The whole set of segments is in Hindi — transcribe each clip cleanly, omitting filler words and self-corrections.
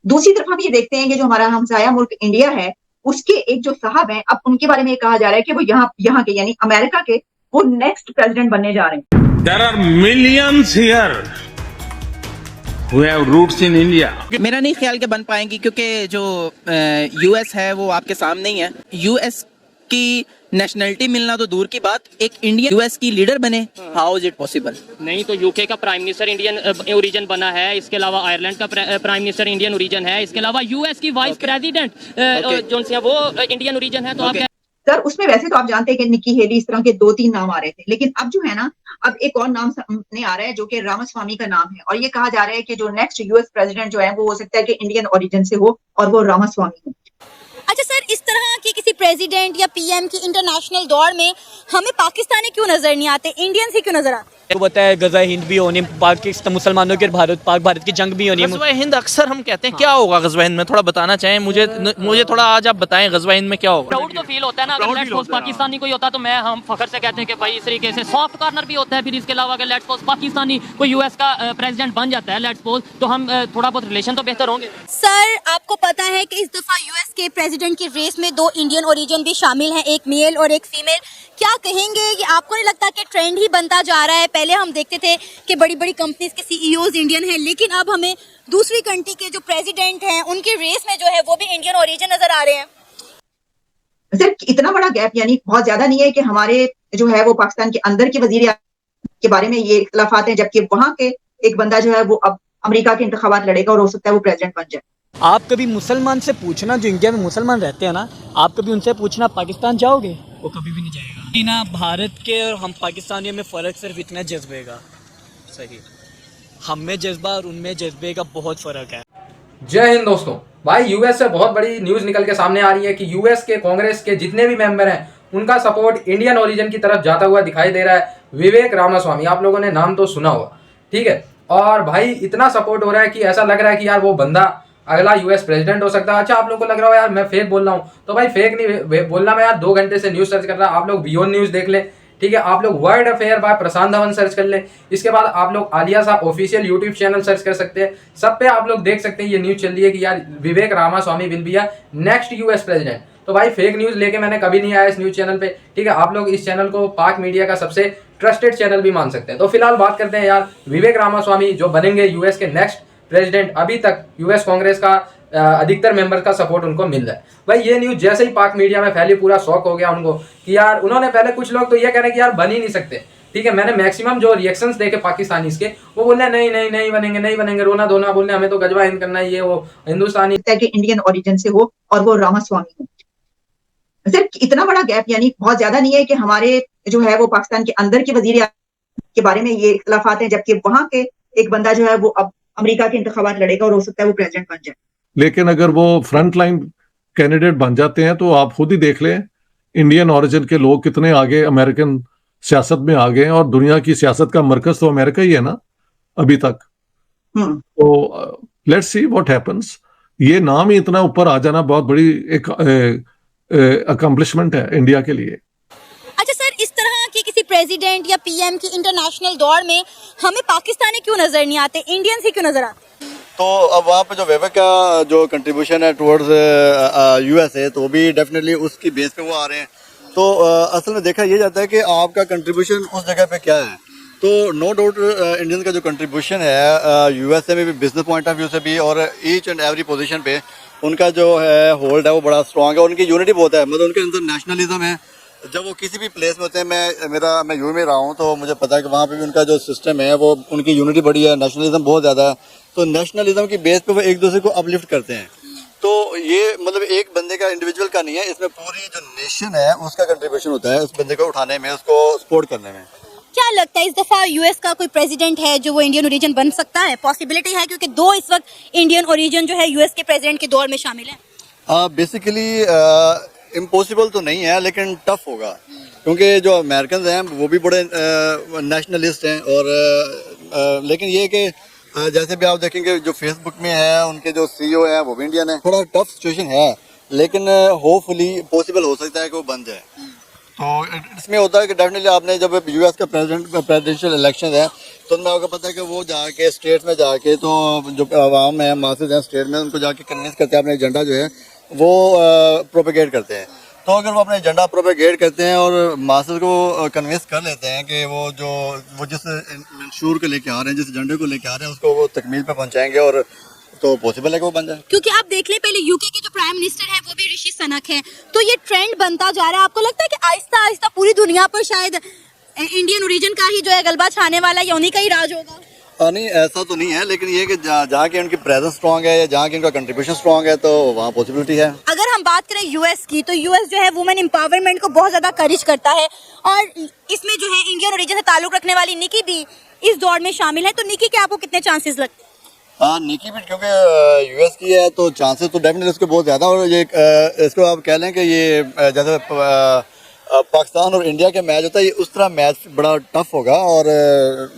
दूसरी तरफ हम ये देखते हैं कि जो हमारा हमसाया मुल्क इंडिया है, उसके एक जो साहब हैं, अब उनके बारे में ये कहा जा रहा है कि वो यहाँ के यानी अमेरिका के वो नेक्स्ट प्रेसिडेंट बनने जा रहे हैं। There are millions here who have roots in India. मेरा नहीं ख्याल के बन पाएंगी, क्योंकि जो यूएस है वो आपके सामने ही है। यूएस की नेशनलिटी मिलना तो दूर की बात, एक इंडियन यूएस की लीडर बने, हाउ इज इट पॉसिबल? नहीं तो यूके का प्राइम मिनिस्टर इंडियन ओरिजिन बना है, इसके अलावा आयरलैंड का प्राइम मिनिस्टर इंडियन ओरिजिन है, इसके अलावा यूएस की वाइस प्रेसिडेंट जो है वो इंडियन ओरिजिन है। तो आप सर उसमें वैसे तो आप जानते हैं कि निक्की हेली इस तरह के 2-3 नाम आ रहे थे, लेकिन अब जो है ना, अब एक और नाम सामने आ रहा है जो कि रामास्वामी का नाम है, और ये कहा जा रहा है कि जो नेक्स्ट यूएस प्रेसिडेंट जो है वो हो सकता है कि इंडियन ओरिजिन से हो, और वो रामास्वामी हो। अच्छा सर, इस तरह की किसी प्रेसिडेंट या पीएम की इंटरनेशनल दौड़ में हमें पाकिस्तानी क्यों नजर नहीं आते, इंडियन से क्यों नजर आते? वो बताया गज़ा हिंद भी होनी, पाकिस्तान मुसलमानों के भारत की जंग भी होनी। गज़वा हिंद अक्सर हम कहते हैं, क्या होगा गज़वा हिंद में? थोड़ा बताना चाहें मुझे थोड़ा आज आप बताएं गज़वा हिंद में क्या होगा। प्राउड तो फील होता है ना, अगर लेट्स सपोज पाकिस्तानी कोई होता तो मैं हम फखर से कहते हैं कि भाई इस तरीके से सॉफ्ट कॉर्नर भी होता है। फिर इसके अलावा अगर लेट्स सपोज पाकिस्तानी कोई यूएस का प्रेसिडेंट बन जाता है लेट्स सपोज, तो हम थोड़ा बहुत रिलेशन तो बेहतर होंगे। सर आपको पता है कि इस दफा यूएस के प्रेसिडेंट की रेस में 2 इंडियन ओरिजिन भी शामिल हैं, एक मेल और एक फीमेल। क्या कहेंगे कि आपको नहीं लगता कि ट्रेंड ही बनता जा रहा है? पहले हम देखते थे कि बड़ी बड़ी कंपनीज के सीईओज इंडियन हैं, लेकिन अब हमें दूसरी कंट्री के जो प्रेसिडेंट हैं उनकी रेस में जो है वो भी इंडियन ओरिजिन नजर आ रहे हैं। सर इतना बड़ा गैप यानी बहुत ज्यादा नहीं है कि हमारे जो है वो पाकिस्तान के अंदर के वजीर के बारे में ये इख्तलाफात हैं, जबकि वहां के एक बंदा जो है वो अब अमेरिका के इंतखाबात लड़ेगा और हो सकता है वो प्रेसिडेंट बन जाए। आप कभी मुसलमान से पूछना, जो इंडिया में मुसलमान रहते हैं ना, आप कभी उनसे पूछना पाकिस्तान जाओगे, वो कभी भी नहीं जाएगा। ना भारत के और हम पाकिस्तानियों में फ़र्क सिर्फ इतना जज्बे का, सही, हम में जज्बा और उनमें जज्बे का बहुत फ़र्क है। जय हिंद दोस्तों। भाई यूएस से बहुत बड़ी न्यूज़ निकल के सामने आ रही है कि यूएस के कांग्रेस के जितने भी मेंबर हैं उनका सपोर्ट इंडियन ओरिजिन की तरफ जाता हुआ दिखाई दे रहा है। विवेक रामास्वामी, आप लोगों ने नाम तो सुना होगा, ठीक है। और भाई इतना सपोर्ट हो रहा है कि ऐसा लग रहा है कि यार वो बंदा अगला यूएस प्रेसिडेंट हो सकता है। अच्छा आप लोग को लग रहा हो यार मैं फेक बोल रहा हूँ, तो भाई फेक नहीं बोलना, मैं यार 2 घंटे से न्यूज़ सर्च कर रहा। आप लोग बियॉन्ड न्यूज़ देख लें, ठीक है। आप लोग वर्ल्ड अफेयर बाय प्रशांत धवन सर्च कर लें। इसके बाद आप लोग Alia Shah official YouTube channel search कर सकते हैं। सब पे आप लोग देख सकते हैं ये न्यूज़ चल रही है कि यार Vivek Ramaswamy will be a next US president. तो भाई फेक न्यूज़ लेके मैंने कभी नहीं आया इस न्यूज़ चैनल पे, ठीक है। आप लोग इस चैनल को पाक मीडिया का सबसे ट्रस्टेड चैनल भी मान सकते हैं। तो फिलहाल बात करते हैं यार विवेक रामास्वामी जो बनेंगे यूएस के नेक्स्ट प्रेसिडेंट। अभी तक यूएस कांग्रेस का अधिकतर मेंबर का सपोर्ट उनको मिल रहा है। भाई ये न्यूज़ जैसे ही पाक मीडिया में फैली पूरा शौक हो गया उनको कि यार, उन्होंने पहले कुछ लोग तो ये कह रहे हैं कि यार बन ही नहीं सकते, ठीक है। मैंने मैक्सिमम जो रिएक्शंस देखे पाकिस्तानीज के, वो बोल रहे नहीं नहीं नहीं बनेंगे, नहीं बनेंगे, रोना धोना बोल रहे, हमें तो गजवा हिंद करना है, ये वो हिंदुस्तानी कि इंडियन ओरिजिन से हो और वो रामास्वामी हो। सर इतना बड़ा गैप यानी बहुत ज्यादा नहीं है कि हमारे जो है वो पाकिस्तान के अंदर के वजीर के बारे में ये इख्तलाफात हैं, जबकि वहां के एक बंदा जो है वो अब अमेरिका के इंतखाबात लड़ेगा और हो सकता है वो प्रेसिडेंट बन जाए। लेकिन अगर वो फ्रंट लाइन कैंडिडेट बन जाते हैं तो आप खुद ही देख लें इंडियन ओरिजिन के लोग कितने आगे अमेरिकन सियासत में आ गए हैं, और दुनिया की सियासत का मरकज तो अमेरिका ही है ना अभी तक। तो लेट्स सी व्हाट हैपेंस। ये नाम ही इतना ऊपर आ जाना बहुत बड़ी एक अकम्पलिशमेंट है इंडिया के लिए। अच्छा सर, इस तरह की किसी प्रेसिडेंट या पीएम की इंटरनेशनल दौड़ में हमें पाकिस्तानी क्यों नजर नहीं आते, इंडियन से क्यों नजर आते? तो अब वहाँ पे जो विवेक का जो कंट्रीब्यूशन है टुवर्ड्स यूएसए, तो भी डेफिनेटली उसकी बेस पे वो आ रहे हैं। तो असल में देखा ये जाता है कि आपका कंट्रीब्यूशन उस जगह पे क्या है। तो नो डाउट इंडियन का जो कंट्रीब्यूशन है यूएसए में भी बिजनेस पॉइंट ऑफ व्यू से भी, और ईच एंड एवरी पोजीशन पे उनका जो है होल्ड है वो बड़ा स्ट्रांग है, और उनकी यूनिटी बहुत है, मतलब उनके अंदर नेशनलिज्म है। जब वो किसी भी प्लेस में होते हैं, मैं यूए में रहा हूँ तो मुझे पता है कि वहाँ पे भी उनका जो सिस्टम है वो उनकी यूनिटी बड़ी है, नेशनलिज्म बहुत ज़्यादा है। तो नेशनलिज्म की बेस पे वो एक दूसरे को अपलिफ्ट करते हैं। तो ये मतलब एक बंदे का इंडिविजुअल का नहीं है, इसमें पूरी जो नेशन है उसका कंट्रीब्यूशन होता है उस बंदे को उठाने में, उसको सपोर्ट करने में। क्या लगता है इस दफा यूएस का कोई प्रेसिडेंट है जो वो इंडियन ओरिजिन बन सकता है? पॉसिबिलिटी है, क्योंकि 2 इस वक्त इंडियन ओरिजिन जो है यूएस के प्रेसिडेंट के दौर में शामिल है। बेसिकली इम्पॉसिबल तो नहीं है, लेकिन टफ होगा, क्योंकि जो अमेरिकन हैं वो भी बड़े नेशनलिस्ट हैं। और लेकिन ये कि जैसे भी आप देखेंगे जो फेसबुक में है उनके जो सीईओ है वो भी इंडियन है। थोड़ा टफ सिचुएशन है, लेकिन होपफुली पॉसिबल हो सकता है कि वो बन जाए। तो इसमें होता है कि डेफिनेटली आपने जब यूएस का प्रेसिडेंशियल इलेक्शन है तो उनमें आपको पता है कि वो जाके स्टेट में जाके तो जो आवाम है मासेस हैं स्टेट में उनको जाके कन्विंस करते हैं अपने एजेंडा जो है वो प्रोपेगेट करते हैं। तो अगर वो अपना एजेंडा प्रोपेगेट करते हैं और मासेस को कन्विंस कर लेते हैं कि वो जिस मंशूर को लेके आ रहे हैं, जिस एजेंडे को लेके आ रहे हैं उसको वो तकमील पे पहुंचाएंगे और तो पॉसिबल है कि वो बन जाए। क्योंकि आप देख लें पहले यूके के जो प्राइम मिनिस्टर है वो भी ऋषि सनक है, तो ये ट्रेंड बनता जा रहा है। आपको लगता है कि आहिस्ता आहिस्ता पूरी दुनिया पर शायद इंडियन ओरिजिन का ही जो है गलबा छाने वाला या उन्हीं का ही राज होगा? नहीं, ऐसा तो नहीं है, लेकिन ये कि जहाँ की उनकी प्रेजेंस स्ट्रांग है या जहाँ की उनका कंट्रीब्यूशन स्ट्रांग है तो वहाँ पॉसिबिलिटी है। अगर हम बात करें यूएस की, तो यूएस जो है वुमेन एम्पावरमेंट को बहुत ज्यादा करेज करता है और इसमें जो है इंडियन ओरिजिन से ताल्लुक रखने वाली निकी भी इस दौड़ में शामिल है। तो निकी के आपको कितने चांसेस लगते हैं? हाँ, निकी भी क्योंकि यूएस की है तो चांसेस तो डेफिनेटली उसके बहुत ज़्यादा। और ये इसको आप कह लें कि ये जैसे पाकिस्तान और इंडिया के मैच होता है, ये उस तरह मैच बड़ा टफ होगा और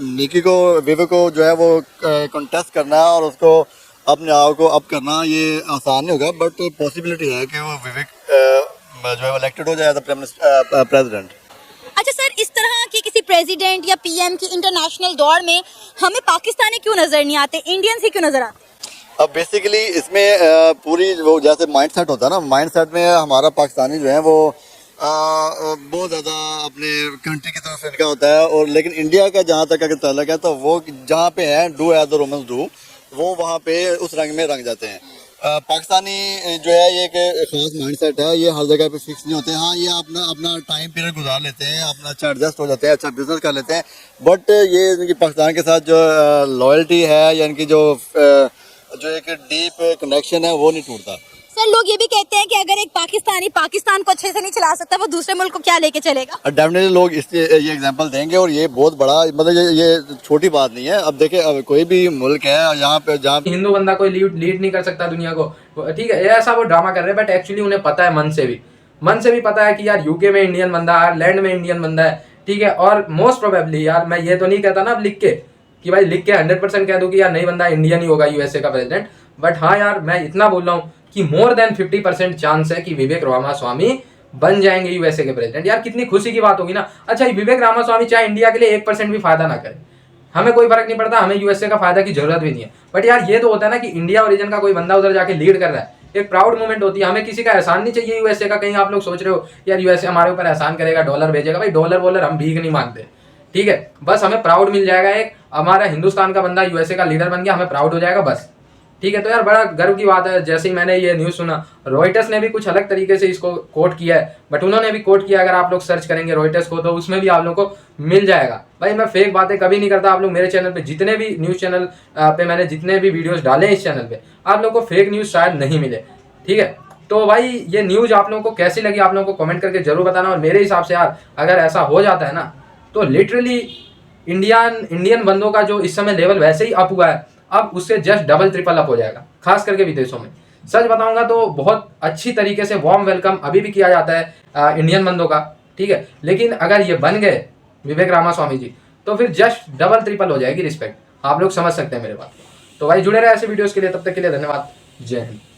निकी को विवेक को जो है वो कंटेस्ट करना और उसको अपने आप को अप करना ये आसान नहीं होगा, बट पॉसिबिलिटी है कि वो विवेक जो है इलेक्टेड हो जाए एज प्रेसिडेंट। अच्छा सर, इस तरह की किसी प्रेसिडेंट या पीएम की इंटरनेशनल दौड़ में हमें पाकिस्तानी क्यों नजर नहीं आते, इंडियन ही क्यों नजर आते? अब बेसिकली इसमें पूरी वो जैसे माइंड सेट होता है ना, माइंड सेट में हमारा पाकिस्तानी जो है वो बहुत ज़्यादा अपने कंट्री की तरफ इनका होता है। और लेकिन इंडिया का जहाँ तक अगर ताल्लुक है तो वो जहाँ पे है do as the Romans do, वो वहाँ पे उस रंग में रंग जाते हैं। पाकिस्तानी जो है ये एक खास माइंड सेट है, ये हर जगह पे फिक्स नहीं होते। हाँ, ये अपना टाइम पीरियड गुजार लेते हैं, अपना अच्छा एडजस्ट हो जाते हैं, अच्छा बिजनेस कर लेते हैं, बट ये इनकी पाकिस्तान के साथ जो लॉयल्टी है या इनकी जो एक डीप कनेक्शन है वो नहीं टूटता। सर, लोग ये भी कहते हैं कि अगर एक पाकिस्तानी पाकिस्तान को अच्छे से नहीं चला सकता, वो दूसरे मुल्क को क्या लेके चलेगा? डेफिनेटली लोग ये एग्जांपल देंगे और ये बहुत बड़ा, मतलब ये छोटी बात नहीं है। अब देखिए, अब कोई भी मुल्क है यहाँ पे जहाँ हिंदू बंदा कोई लीड नहीं कर सकता दुनिया को, ठीक है, ऐसा वो ड्रामा कर रहे हैं, बट एक्चुअली उन्हें पता है मन से भी पता है कि यार यूके में इंडियन बंदा है, आयरलैंड में इंडियन बंदा है, ठीक है। और मोस्ट प्रोबेबली यार मैं ये तो नहीं कहता ना अब लिख के कि भाई लिख के 100% कह दूं कि यार नहीं बंदा इंडियन ही होगा यूएसए का प्रेसिडेंट, बट हाँ यार मैं इतना बोल रहा हूँ कि मोर देन 50% चांस है कि विवेक रामास्वामी बन जाएंगे यूएसए के प्रेसिडेंट। यार कितनी खुशी की बात होगी ना। अच्छा, विवेक रामास्वामी चाहे इंडिया के लिए 1% भी फायदा ना करे, हमें कोई फर्क नहीं पड़ता, हमें यूएसए का फायदा की जरूरत भी नहीं है, बट यार ये तो होता है ना कि इंडिया ओरिजिन का कोई बंदा उधर जाके लीड कर रहा है, एक प्राउड मोमेंट होती है। हमें किसी का एहसान नहीं चाहिए यूएसए का। कहीं आप लोग सोच रहे हो यार यूएसए हमारे ऊपर एहसान करेगा, डॉलर भेजेगा, भाई डॉलर वॉलर हम भीख नहीं मांगते, ठीक है। बस हमें प्राउड मिल जाएगा, एक हमारा हिंदुस्तान का बंदा यूएसए का लीडर बन गया, हमें प्राउड हो जाएगा बस, ठीक है। तो यार बड़ा गर्व की बात है। जैसे ही मैंने ये न्यूज़ सुना, रॉयटर्स ने भी कुछ अलग तरीके से इसको कोट किया है, बट उन्होंने भी कोट किया, अगर आप लोग सर्च करेंगे रॉयटर्स को तो उसमें भी आप लोगों को मिल जाएगा। भाई मैं फेक बातें कभी नहीं करता। आप लोग मेरे चैनल पे जितने भी न्यूज़ चैनल पे मैंने जितने भी वीडियोस डाले इस चैनल पे, आप लोगों को फेक न्यूज़ शायद नहीं मिले, ठीक है। तो भाई ये न्यूज़ आप लोगों को कैसी लगी आप लोगों को कमेंट करके जरूर बताना। और मेरे हिसाब से यार अगर ऐसा हो जाता है ना तो लिटरली इंडियन बंदों का जो इस समय लेवल वैसे ही अप हुआ है, अब उससे जस्ट डबल ट्रिपल अप हो जाएगा, खास करके विदेशों में। सच बताऊंगा तो बहुत अच्छी तरीके से वार्म वेलकम अभी भी किया जाता है इंडियन बंदों का, ठीक है। लेकिन अगर ये बन गए विवेक रामास्वामी जी तो फिर जस्ट डबल ट्रिपल हो जाएगी रिस्पेक्ट। आप लोग समझ सकते हैं मेरे बात। तो भाई जुड़े रहे ऐसे वीडियोस के लिए, तब तक के लिए धन्यवाद। जय हिंद।